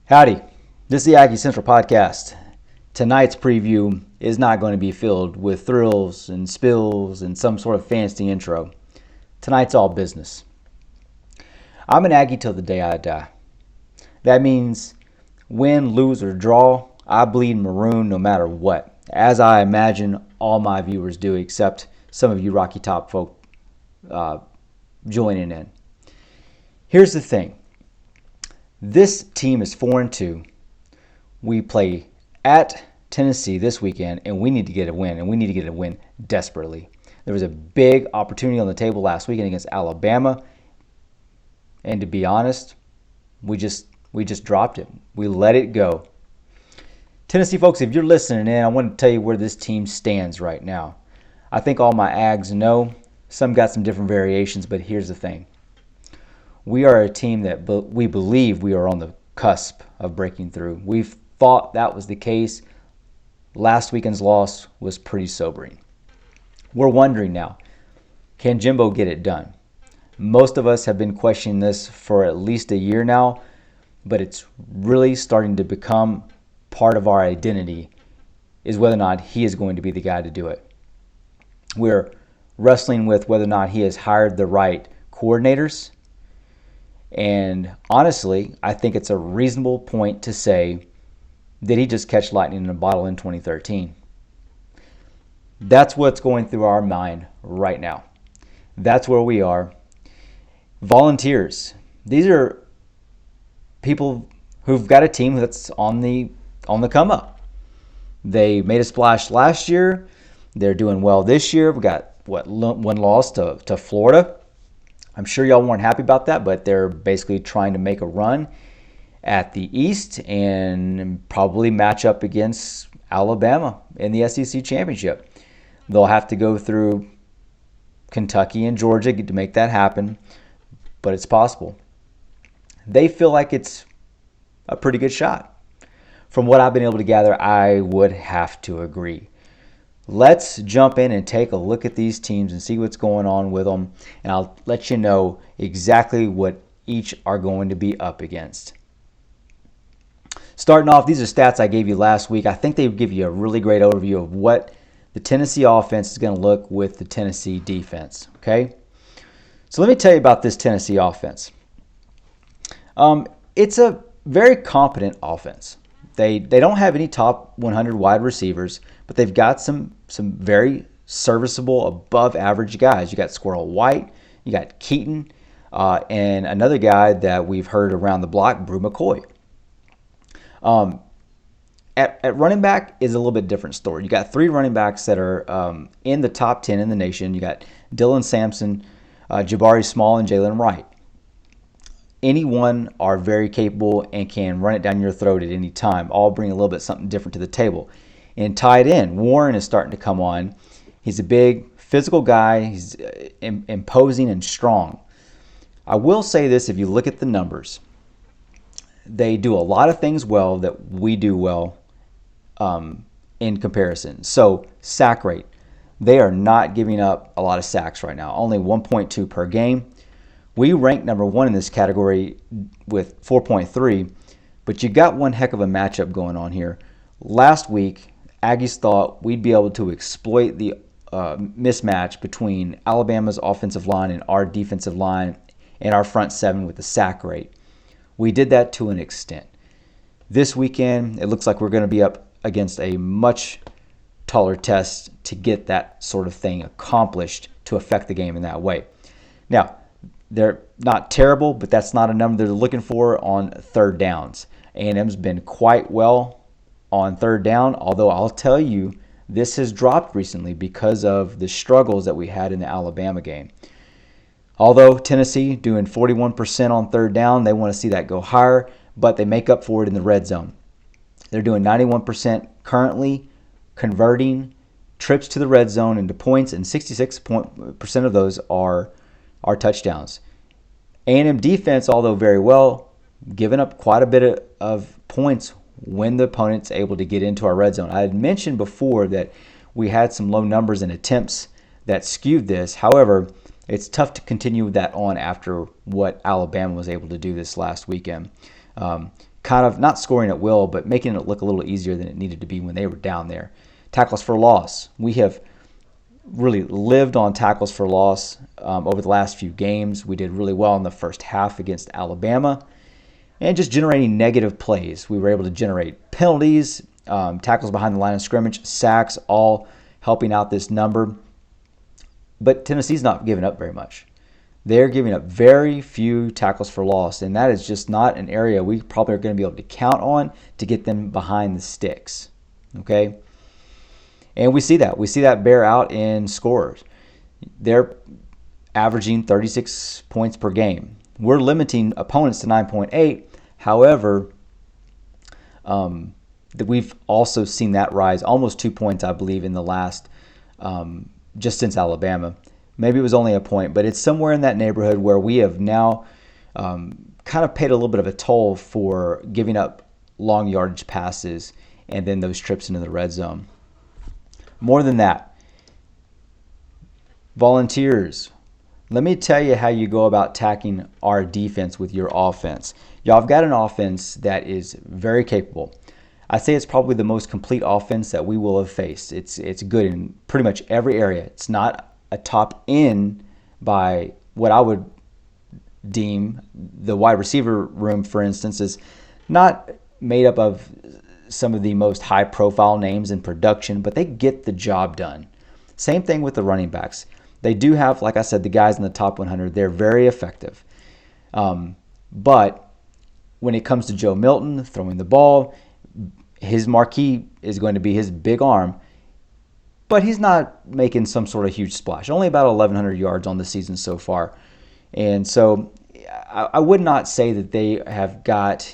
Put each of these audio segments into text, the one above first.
Howdy, this is the AggieCentral podcast. Tonight's preview is not going to be filled with thrills and spills and some sort of fancy intro. Tonight's all business. I'm an Aggie till the day I die. That means win, lose, or draw, I bleed maroon no matter what, as I imagine all my viewers do, except some of you Rocky Top folk joining in. Here's the thing. This team is 4-2. We play at Tennessee this weekend, and we need to get a win, and we need to get a win desperately. There was a big opportunity on the table last weekend against Alabama, and to be honest, we just dropped it. We let it go. Tennessee folks, if you're listening in, I want to tell you where this team stands right now. I think all my Ags know. Some got some different variations, but here's the thing. We are a team that we believe we are on the cusp of breaking through. We've thought that was the case. Last weekend's loss was pretty sobering. We're wondering now, can Jimbo get it done? Most of us have been questioning this for at least a year now, but it's really starting to become part of our identity, is whether or not he is going to be the guy to do it. We're wrestling with whether or not he has hired the right coordinators. And honestly, I think it's a reasonable point to say that he just catch lightning in a bottle in 2013. That's what's going through our mind right now. That's where we are. Volunteers. These are people who've got a team that's on the come up. They made a splash last year. They're doing well this year. We got one loss to Florida. I'm sure y'all weren't happy about that, but they're basically trying to make a run at the East and probably match up against Alabama in the SEC championship. They'll have to go through Kentucky and Georgia to make that happen, but it's possible. They feel like it's a pretty good shot. From what I've been able to gather, I would have to agree. Let's jump in and take a look at these teams and see what's going on with them, and I'll let you know exactly what each are going to be up against. Starting off, these are stats I gave you last week. I think they give you a really great overview of what the Tennessee offense is going to look with the Tennessee defense. Okay, so let me tell you about this Tennessee offense. It's a very competent offense. They don't have any top 100 wide receivers, but they've got some very serviceable, above average guys. You got Squirrel White, you got Keaton, and another guy that we've heard around the block, Brew McCoy. At running back is a little bit different story. You got three running backs that are in the top 10 in the nation. You got Dylan Sampson, Jabari Small, and Jalen Wright. Any one are very capable and can run it down your throat at any time. All bring a little bit something different to the table. And tight end, Warren is starting to come on. He's a big physical guy. He's imposing and strong. I will say this, if you look at the numbers, they do a lot of things well that we do well in comparison. So sack rate, they are not giving up a lot of sacks right now, only 1.2 per game. We rank number one in this category with 4.3, but you got one heck of a matchup going on here. Last week, Aggies thought we'd be able to exploit the mismatch between Alabama's offensive line and our defensive line and our front seven with the sack rate. We did that to an extent. This weekend, it looks like we're going to be up against a much taller test to get that sort of thing accomplished to affect the game in that way. Now, they're not terrible, but that's not a number they're looking for on third downs. A&M's been quite well on third down, although I'll tell you, this has dropped recently because of the struggles that we had in the Alabama game. Although Tennessee doing 41% on third down, they want to see that go higher, but they make up for it in the red zone. They're doing 91% currently, converting trips to the red zone into points, and 66% of those are touchdowns. A&M defense, although very well, giving up quite a bit of points when the opponent's able to get into our red zone. I had mentioned before that we had some low numbers in attempts that skewed this. However, it's tough to continue that on after what Alabama was able to do this last weekend. kind of not scoring at will, but making it look a little easier than it needed to be when they were down there. Tackles for loss. We have really lived on tackles for loss over the last few games. We did really well in the first half against Alabama. And just generating negative plays. We were able to generate penalties, tackles behind the line of scrimmage, sacks, all helping out this number. But Tennessee's not giving up very much. They're giving up very few tackles for loss, and that is just not an area we probably are going to be able to count on to get them behind the sticks. Okay? And we see that. We see that bear out in scores. They're averaging 36 points per game. We're limiting opponents to 9.8. However, we've also seen that rise almost 2 points, I believe, in the last, just since Alabama. Maybe it was only a point, but it's somewhere in that neighborhood where we have now kind of paid a little bit of a toll for giving up long yardage passes and then those trips into the red zone. More than that, volunteers. Let me tell you how you go about attacking our defense with your offense. Y'all have got an offense that is very capable. I'd say it's probably the most complete offense that we will have faced. It's good in pretty much every area. It's not a top end by what I would deem the wide receiver room, for instance, is not made up of some of the most high profile names in production, but they get the job done. Same thing with the running backs. They do have, like I said, the guys in the top 100. They're very effective. But when it comes to Joe Milton throwing the ball, his marquee is going to be his big arm. But he's not making some sort of huge splash. Only about 1,100 yards on the season so far. And so I would not say that they have got,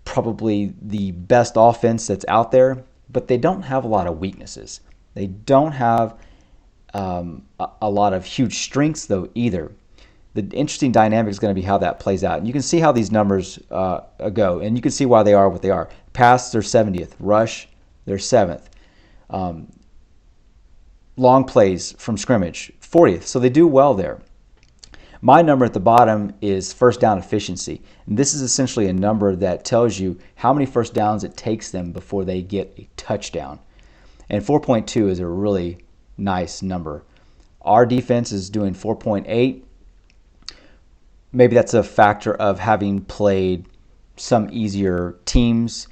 probably the best offense that's out there, but they don't have a lot of weaknesses. They don't have a lot of huge strengths, though, either. The interesting dynamic is going to be how that plays out. And you can see how these numbers go, and you can see why they are what they are. Pass, they're 70th. Rush, they're 7th. Long plays from scrimmage, 40th. So they do well there. My number at the bottom is first down efficiency. And this is essentially a number that tells you how many first downs it takes them before they get a touchdown. And 4.2 is a really nice number. Our defense is doing 4.8. Maybe that's a factor of having played some easier teams,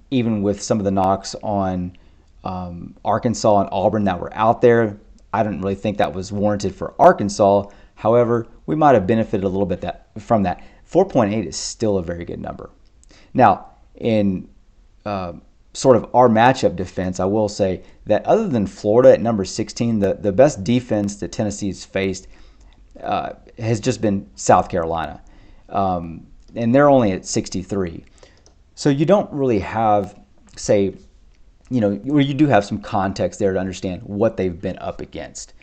even with some of the knocks on Arkansas and Auburn that were out there. I didn't really think that was warranted for Arkansas. However, we might have benefited a little bit from that. 4.8 is still a very good number. Now, in sort of our matchup defense, I will say that other than Florida at number 16, the best defense that Tennessee's faced has just been South Carolina. And they're only at 63. So you don't really have, say, you do have some context there to understand what they've been up against.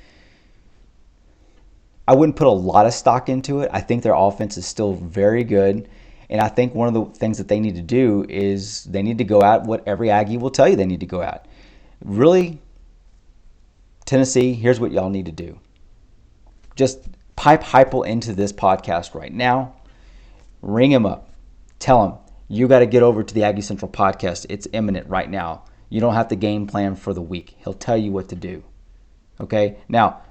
I wouldn't put a lot of stock into it. I think their offense is still very good. And I think one of the things that they need to do is they need to go at what every Aggie will tell you they need to go at. Really, Tennessee, here's what y'all need to do. Just pipe Heupel into this podcast right now. Ring him up. Tell him, you got to get over to the AggieCentral podcast. It's imminent right now. You don't have to game plan for the week. He'll tell you what to do. Okay? Now,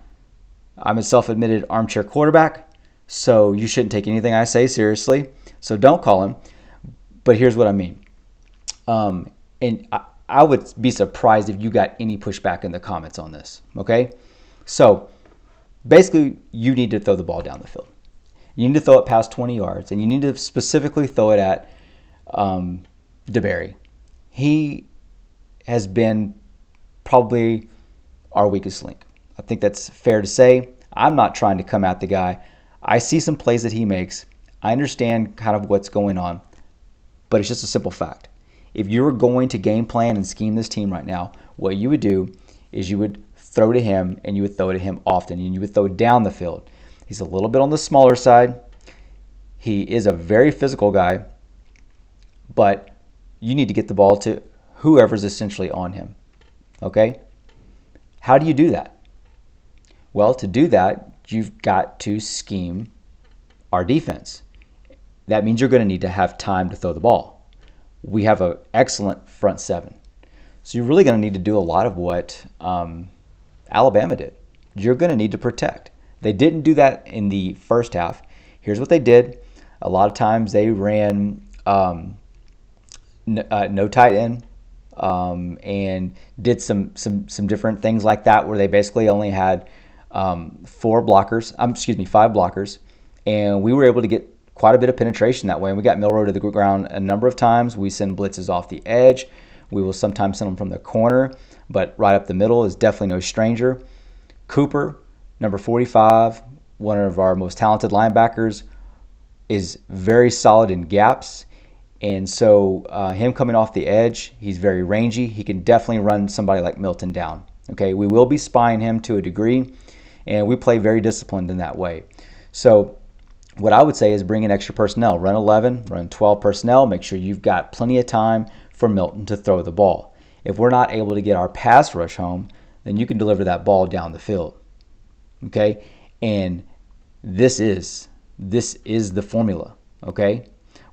I'm a self-admitted armchair quarterback, so you shouldn't take anything I say seriously. So don't call him. But here's what I mean. And I would be surprised if you got any pushback in the comments on this. Okay? So basically, you need to throw the ball down the field. You need to throw it past 20 yards, and you need to specifically throw it at DeBerry. He has been probably our weakest link. I think that's fair to say. I'm not trying to come at the guy. I see some plays that he makes. I understand kind of what's going on, but it's just a simple fact. If you were going to game plan and scheme this team right now, what you would do is you would throw to him, and you would throw to him often, and you would throw down the field. He's a little bit on the smaller side. He is a very physical guy, but you need to get the ball to whoever's essentially on him. Okay? How do you do that? Well, to do that, you've got to scheme our defense. That means you're going to need to have time to throw the ball. We have an excellent front seven. So you're really going to need to do a lot of what Alabama did. You're going to need to protect. They didn't do that in the first half. Here's what they did. A lot of times they ran no tight end and did some different things like that, where they basically only had 5 blockers, and we were able to get quite a bit of penetration that way. And we got Milroe to the ground a number of times. We send blitzes off the edge. We will sometimes send them from the corner, but right up the middle is definitely no stranger. Cooper, number 45, one of our most talented linebackers, is very solid in gaps. And so him coming off the edge, he's very rangy. He can definitely run somebody like Milton down. Okay, we will be spying him to a degree, and we play very disciplined in that way. So what I would say is bring in extra personnel. Run 11, run 12 personnel. Make sure you've got plenty of time for Milton to throw the ball. If we're not able to get our pass rush home, then you can deliver that ball down the field. Okay? And this is the formula. Okay?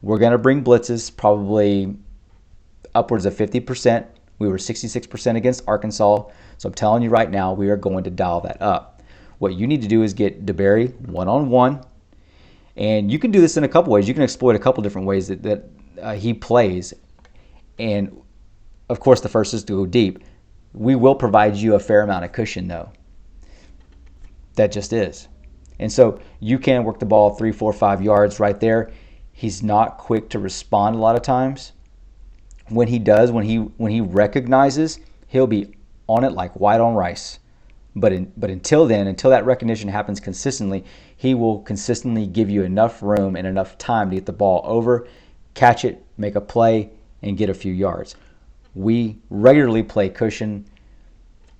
We're going to bring blitzes probably upwards of 50%. We were 66% against Arkansas. So I'm telling you right now, we are going to dial that up. What you need to do is get DeBerry one-on-one. And you can do this in a couple ways. You can exploit a couple different ways that he plays. And, of course, the first is to go deep. We will provide you a fair amount of cushion, though. That just is. And so you can work the ball 3, 4, 5 yards right there. He's not quick to respond a lot of times. When he does, when he recognizes, he'll be on it like white on rice. But until then, until that recognition happens consistently, he will consistently give you enough room and enough time to get the ball over, catch it, make a play, and get a few yards. We regularly play cushion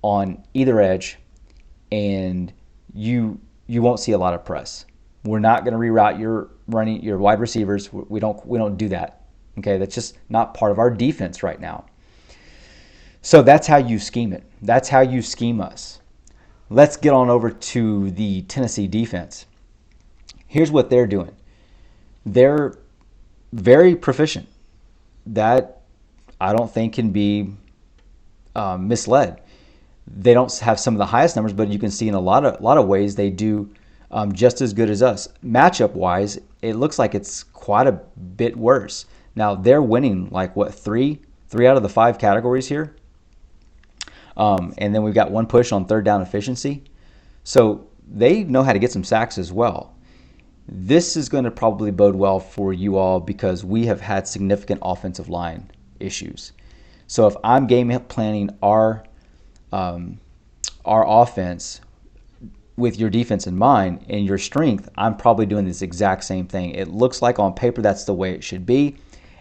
on either edge, and you won't see a lot of press. We're not going to reroute your wide receivers. We don't do that. Okay, that's just not part of our defense right now. So that's how you scheme it. That's how you scheme us. Let's get on over to the Tennessee defense. Here's what they're doing. They're very proficient. That I don't think can be misled. They don't have some of the highest numbers, but you can see in a lot of ways they do just as good as us. Matchup wise, it looks like it's quite a bit worse. Now they're winning like what, three out of the 5 categories here. And then we've got 1 push on third down efficiency. So they know how to get some sacks as well. This is going to probably bode well for you all because we have had significant offensive line issues. So if I'm game planning our offense with your defense in mind and your strength, I'm probably doing this exact same thing. It looks like on paper that's the way it should be,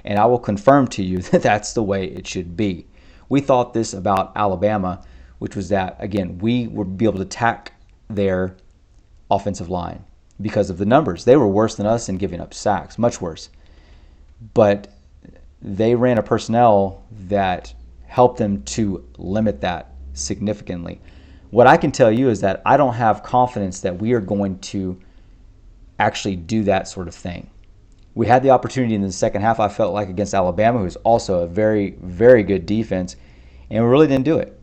and I will confirm to you that that's the way it should be. We thought this about Alabama, which was that, again, we would be able to attack their offensive line because of the numbers. They were worse than us in giving up sacks, much worse. But they ran a personnel that helped them to limit that significantly. What I can tell you is that I don't have confidence that we are going to actually do that sort of thing. We had the opportunity in the second half, I felt like, against Alabama, who's also a very, very good defense, and we really didn't do it.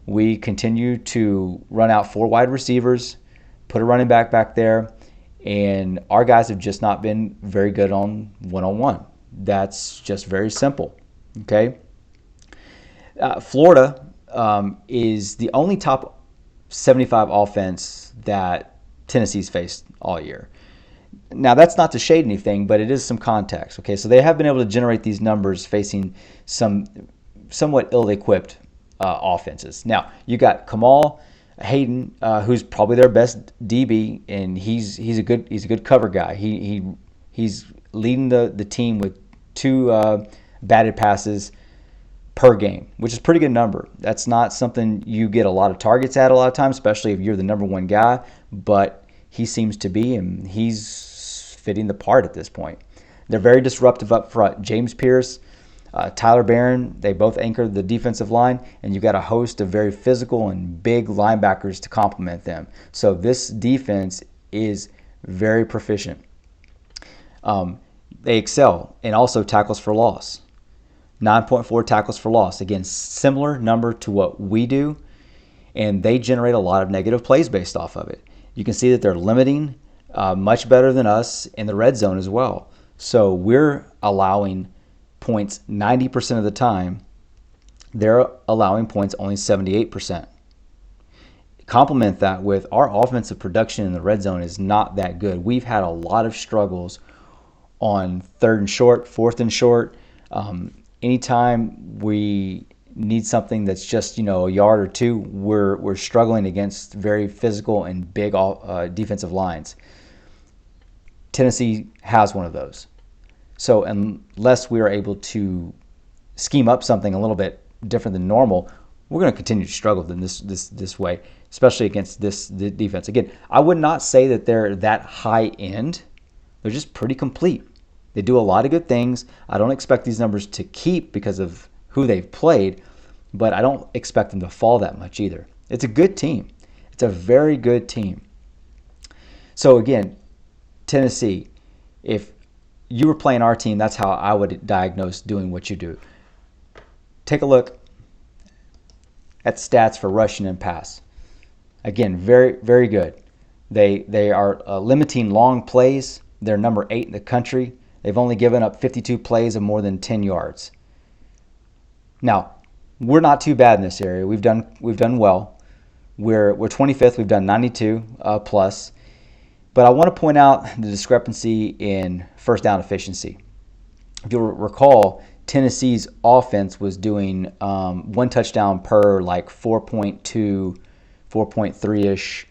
We continued to run out 4 wide receivers, put a running back there, and our guys have just not been very good on one-on-one. That's just very simple, okay? Florida is the only top 75 offense that Tennessee's faced all year. Now, that's not to shade anything, but it is some context. Okay, so they have been able to generate these numbers facing some somewhat ill-equipped offenses. Now, you got Kamal Hayden, who's probably their best DB, and he's a good cover guy. He's leading the team with 2 batted passes per game, which is a pretty good number. That's not something you get a lot of targets at a lot of times, especially if you're the number 1 guy, but he seems to be, and he's fitting the part at this point. They're very disruptive up front. James Pierce, Tyler Barron, they both anchor the defensive line, and you've got a host of very physical and big linebackers to complement them. So this defense is very proficient. They excel in also tackles for loss. 9.4 tackles for loss. Again, similar number to what we do, and they generate a lot of negative plays based off of it. You can see that they're limiting much better than us in the red zone as well. So we're allowing points 90% of the time. They're allowing points only 78%. Complement that with our offensive production in the red zone is not that good. We've had a lot of struggles on 3rd and short, 4th and short. Anytime we need something that's just a yard or two, we're struggling against very physical and big defensive lines. Tennessee has one of those. So unless we are able to scheme up something a little bit different than normal, we're going to continue to struggle in this way, especially against this defense. Again, I would not say that they're that high end. They're just pretty complete. They do a lot of good things. I don't expect these numbers to keep because of who they've played, but I don't expect them to fall that much either. It's a good team. It's a very good team. So again, Tennessee, if you were playing our team, that's how I would diagnose doing what you do. Take a look at stats for rushing and pass. Again, very, very good. They are limiting long plays. They're number 8 in the country. They've only given up 52 plays of more than 10 yards. Now, we're not too bad in this area. We've done well. We're 25th. We've done 92 plus. But I want to point out the discrepancy in first down efficiency. If you'll recall, Tennessee's offense was doing 1 touchdown per like 4.2, 4.3-ish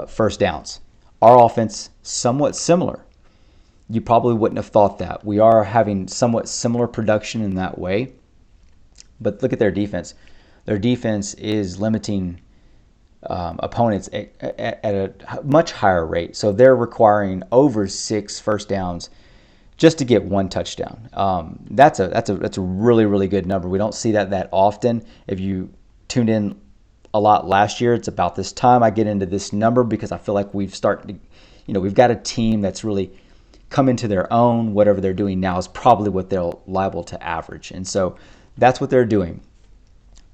first downs. Our offense, somewhat similar. You probably wouldn't have thought that. We are having somewhat similar production in that way. But look at their defense. Their defense is limiting opponents at a much higher rate. So they're requiring over 6 first downs just to get 1 touchdown. That's a really, really good number. We don't see that often. If you tuned in a lot last year, it's about this time I get into this number because I feel like we've got a team that's really come into their own. Whatever they're doing now is probably what they're liable to average. And so that's what they're doing.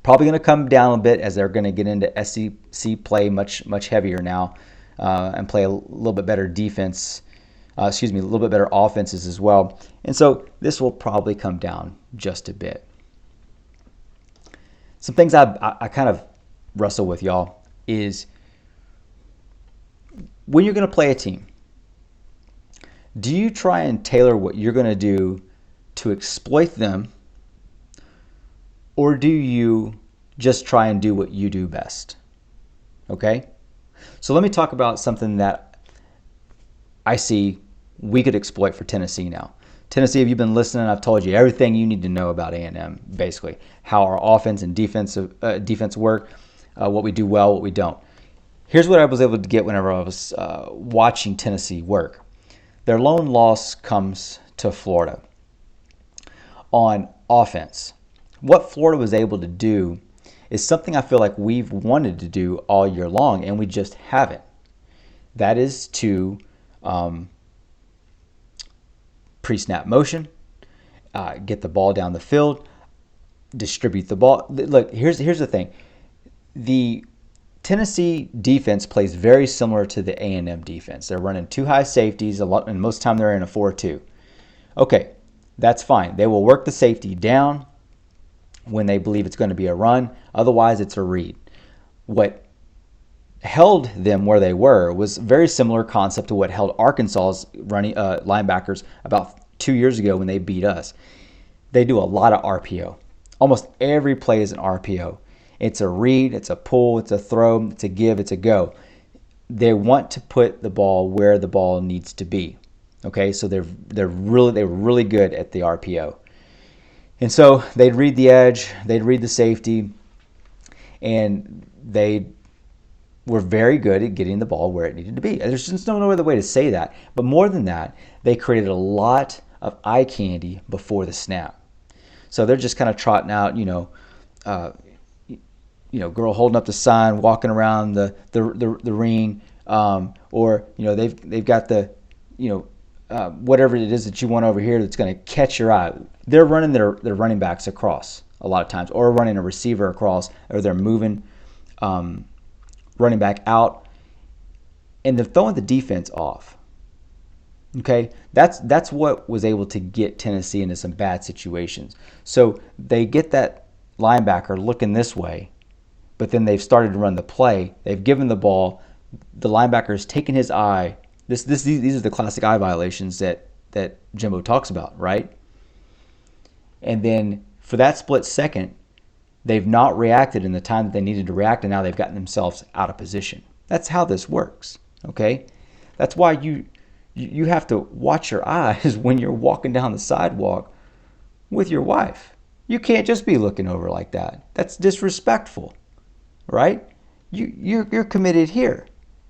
Probably going to come down a bit as they're going to get into SEC play much heavier now and play a little bit better defense. A little bit better offenses as well. And so this will probably come down just a bit. Some things I kind of wrestle with, y'all, is when you're going to play a team, do you try and tailor what you're going to do to exploit them, or do you just try and do what you do best? Okay? So let me talk about something that I see we could exploit for Tennessee now. Tennessee, if you've been listening, I've told you everything you need to know about A&M, basically. How our offense and defense work, what we do well, what we don't. Here's what I was able to get whenever I was watching Tennessee work. Their lone loss comes to Florida. On offense, what Florida was able to do is something I feel like we've wanted to do all year long, and we just haven't. That is to pre-snap motion, get the ball down the field, distribute the ball. Look, here's the thing. The Tennessee defense plays very similar to the A&M defense. They're running 2 high safeties, and most of the time they're in a 4-2. Okay, that's fine. They will work the safety down when they believe it's going to be a run. Otherwise, it's a read. What held them where they were was very similar concept to what held Arkansas's running linebackers about 2 years ago when they beat us. They do a lot of RPO. Almost every play is an RPO. It's a read, it's a pull, it's a throw, it's a give, it's a go. They want to put the ball where the ball needs to be. Okay, so they're really good at the RPO. And so they'd read the edge, they'd read the safety, and they were very good at getting the ball where it needed to be. There's just no other way to say that. But more than that, they created a lot of eye candy before the snap. So they're just kind of trotting out, girl holding up the sign, walking around the ring, or they've got the whatever it is that you want over here that's going to catch your eye. They're running their running backs across a lot of times, or running a receiver across, or they're moving running back out, and they're throwing the defense off. Okay, that's what was able to get Tennessee into some bad situations. So they get that linebacker looking this way, but then they've started to run the play. They've given the ball. The linebacker's taken his eye. These are the classic eye violations that Jimbo talks about, right? And then for that split second, they've not reacted in the time that they needed to react, and now they've gotten themselves out of position. That's how this works, okay? That's why you have to watch your eyes when you're walking down the sidewalk with your wife. You can't just be looking over like that. That's disrespectful, right? You're committed here.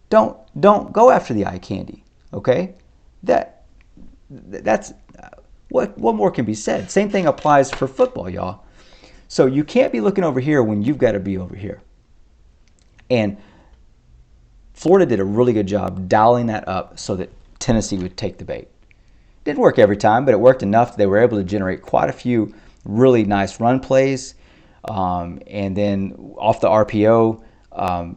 Don't go after the eye candy, okay? That's what more can be said. Same thing applies for football, y'all. So you can't be looking over here when you've got to be over here. And Florida did a really good job dialing that up so that Tennessee would take the bait. Didn't work every time, but it worked enough that they were able to generate quite a few really nice run plays. And then off the RPO,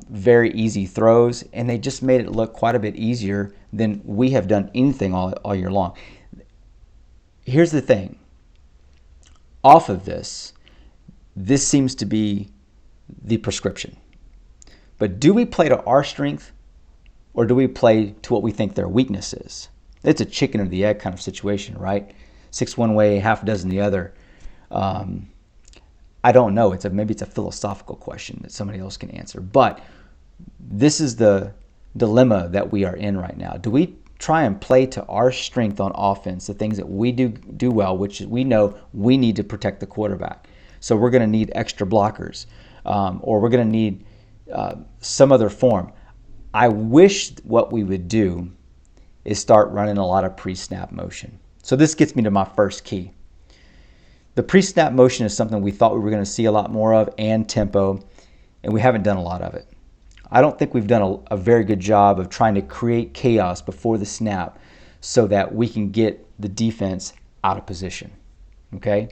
very easy throws. And they just made it look quite a bit easier than we have done anything all year long. Here's the thing. Off of this seems to be the prescription. But do we play to our strength, or do we play to what we think their weakness is? It's a chicken or the egg kind of situation, right? 6 one way, half a dozen the other. I don't know. Maybe it's a philosophical question that somebody else can answer. But this is the dilemma that we are in right now. Do we try and play to our strength on offense, the things that we do well, which we know we need to protect the quarterback? So we're going to need extra blockers, or we're going to need some other form. I wish what we would do is start running a lot of pre-snap motion. So this gets me to my first key. The pre-snap motion is something we thought we were going to see a lot more of, and tempo, and we haven't done a lot of it. I don't think we've done a very good job of trying to create chaos before the snap so that we can get the defense out of position. Okay?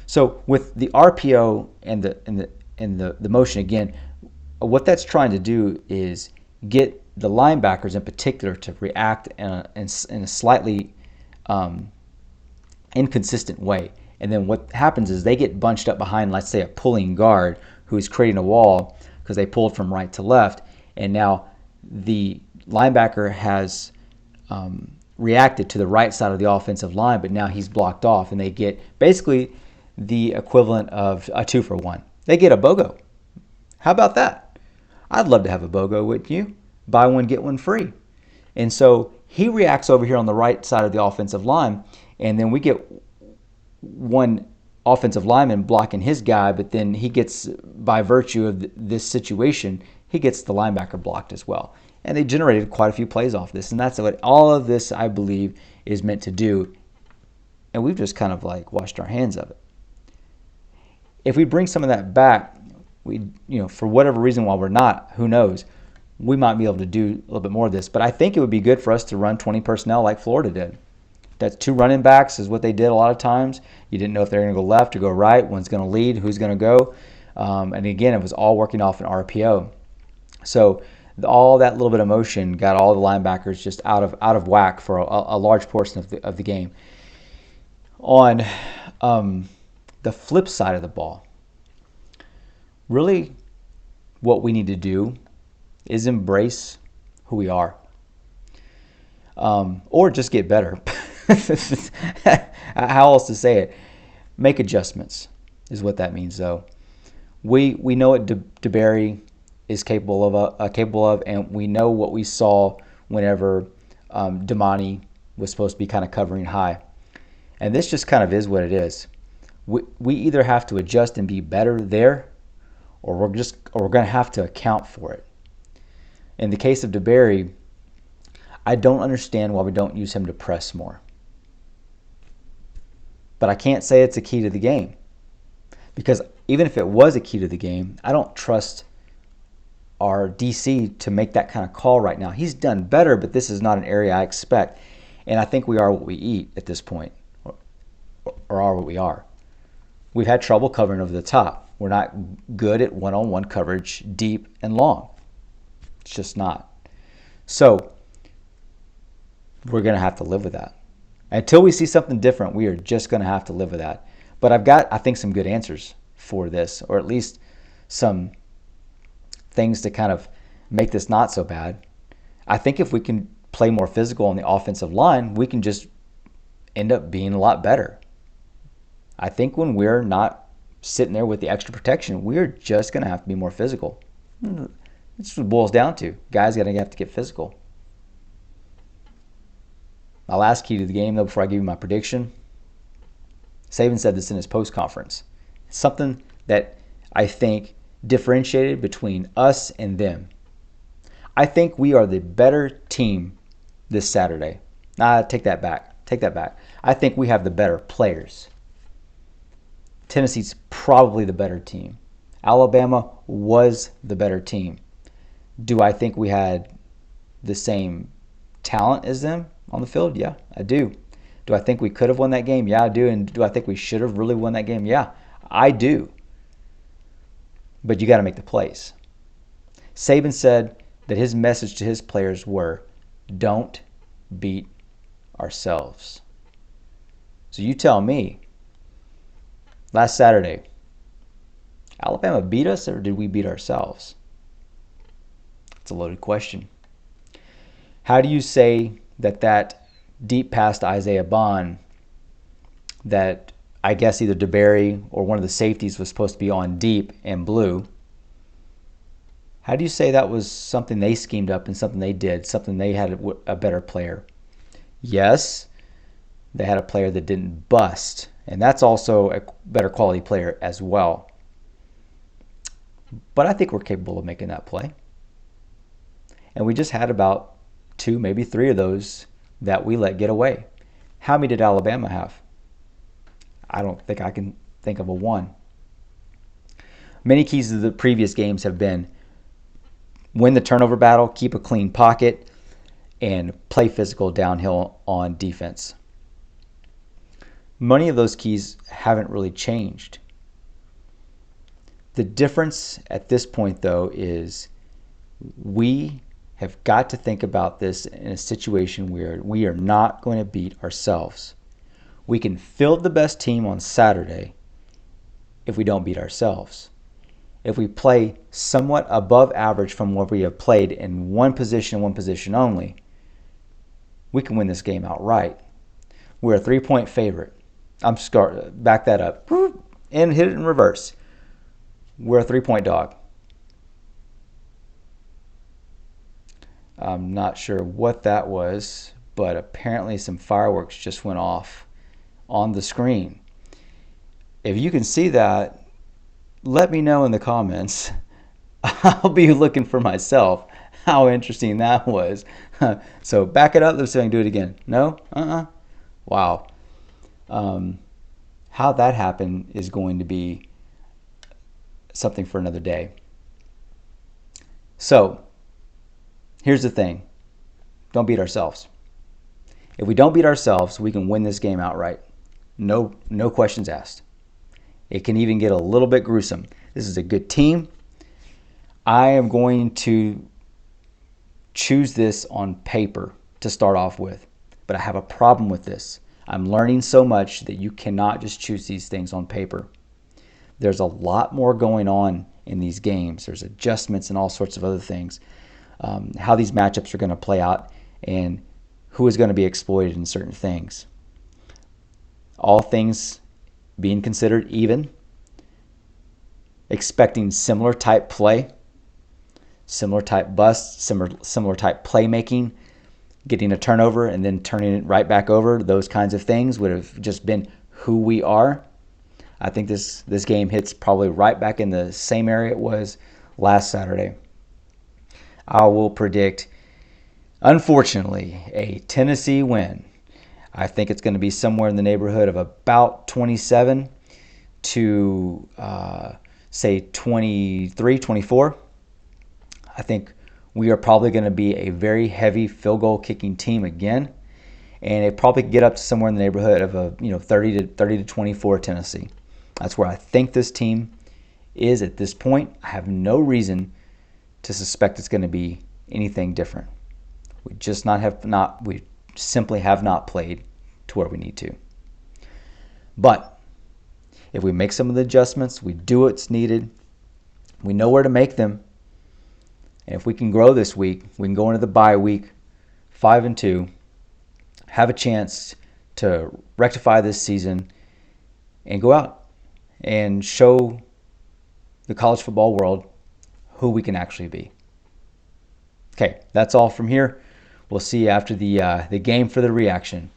So with the RPO and the motion again, what that's trying to do is get the linebackers in particular to react in a slightly inconsistent way. And then what happens is they get bunched up behind, let's say, a pulling guard who is creating a wall because they pulled from right to left. And now the linebacker has reacted to the right side of the offensive line, but now he's blocked off, and they get basically the equivalent of a 2-for-1. They get a BOGO. How about that? I'd love to have a BOGO, wouldn't you? Buy one, get one free. And so he reacts over here on the right side of the offensive line, and then we get one offensive lineman blocking his guy, but then he gets, by virtue of this situation, he gets the linebacker blocked as well. And they generated quite a few plays off this, and that's what all of this, I believe, is meant to do. And we've just kind of like washed our hands of it. If we bring some of that back, for whatever reason, while we're not, who knows, we might be able to do a little bit more of this. But I think it would be good for us to run 20 personnel like Florida did. That's 2 running backs is what they did a lot of times. You didn't know if they're going to go left or go right. One's going to lead, who's going to go. And again, it was all working off an RPO. So all that little bit of motion got all the linebackers just out of whack for a large portion of the game. On the flip side of the ball, really what we need to do is embrace who we are, or just get better. How else to say it? Make adjustments is what that means, though. We know what DeBerry is capable of, and we know what we saw whenever Damani was supposed to be kind of covering high. And this just kind of is what it is. We either have to adjust and be better there, or we're going to have to account for it. In the case of DeBerry, I don't understand why we don't use him to press more. But I can't say it's a key to the game, because even if it was a key to the game, I don't trust our DC to make that kind of call right now. He's done better, but this is not an area I expect. And I think we are what we eat at this point, or are what we are. We've had trouble covering over the top. We're not good at one-on-one coverage deep and long. It's just not. So we're going to have to live with that. Until we see something different, we are just going to have to live with that. But I've got, I think, some good answers for this, or at least some things to kind of make this not so bad. I think if we can play more physical on the offensive line, we can just end up being a lot better. I think when we're not sitting there with the extra protection, we're just going to have to be more physical. That's what it boils down to. Guys are going to have to get physical. My last key to the game, though, before I give you my prediction, Saban said this in his post-conference. It's something that I think differentiated between us and them. I think we are the better team this Saturday. Take that back. I think we have the better players. Tennessee's probably the better team. Alabama was the better team. Do I think we had the same talent as them on the field? Yeah, I do. Do I think we could have won that game? Yeah, I do. And do I think we should have really won that game? Yeah, I do. But you got to make the plays. Saban said that his message to his players were, don't beat ourselves. So you tell me, last Saturday, Alabama beat us or did we beat ourselves? It's a loaded question. How do you say that deep pass to Isaiah Bond that I guess either DeBerry or one of the safeties was supposed to be on deep and blue, how do you say that was something they schemed up and something they did, something they had a better player? Yes, they had a player that didn't bust, and that's also a better quality player as well. But I think we're capable of making that play. And we just had about 2, maybe 3 of those that we let get away. How many did Alabama have? I don't think I can think of a one. Many keys of the previous games have been win the turnover battle, keep a clean pocket, and play physical downhill on defense. Many of those keys haven't really changed. The difference at this point, though, is we have got to think about this in a situation where we are not going to beat ourselves. We can field the best team on Saturday if we don't beat ourselves. If we play somewhat above average from what we have played in one position only, we can win this game outright. We're a 3-point favorite. Back that up and hit it in reverse. We're a 3-point dog. I'm not sure what that was, but apparently some fireworks just went off on the screen. If you can see that, let me know in the comments. I'll be looking for myself how interesting that was. So back it up. Let's see if I can do it again. No? Wow. How that happened is going to be something for another day. So here's the thing. Don't beat ourselves. If we don't beat ourselves, we can win this game outright. No questions asked. It can even get a little bit gruesome. This is a good team. I am going to choose this on paper to start off with, but I have a problem with this. I'm learning so much that you cannot just choose these things on paper. There's a lot more going on in these games. There's adjustments and all sorts of other things. How these matchups are going to play out and who is going to be exploited in certain things. All things being considered even, expecting similar type play, similar type busts, similar type playmaking, getting a turnover and then turning it right back over, those kinds of things would have just been who we are. I think this game hits probably right back in the same area it was last Saturday. I will predict, unfortunately, a Tennessee win. I think it's going to be somewhere in the neighborhood of about 27 to, say, 23, 24. I think we are probably going to be a very heavy field goal kicking team again. and it probably could get up to somewhere in the neighborhood of a 30 to 24 Tennessee. That's where I think this team is at this point. I have no reason to suspect it's going to be anything different. We simply have not played to where we need to. But if we make some of the adjustments, we do what's needed, we know where to make them, and if we can grow this week, we can go into the bye week 5-2, have a chance to rectify this season, and go out and show the college football world who we can actually be. Okay, that's all from here. We'll see you after the game for the reaction.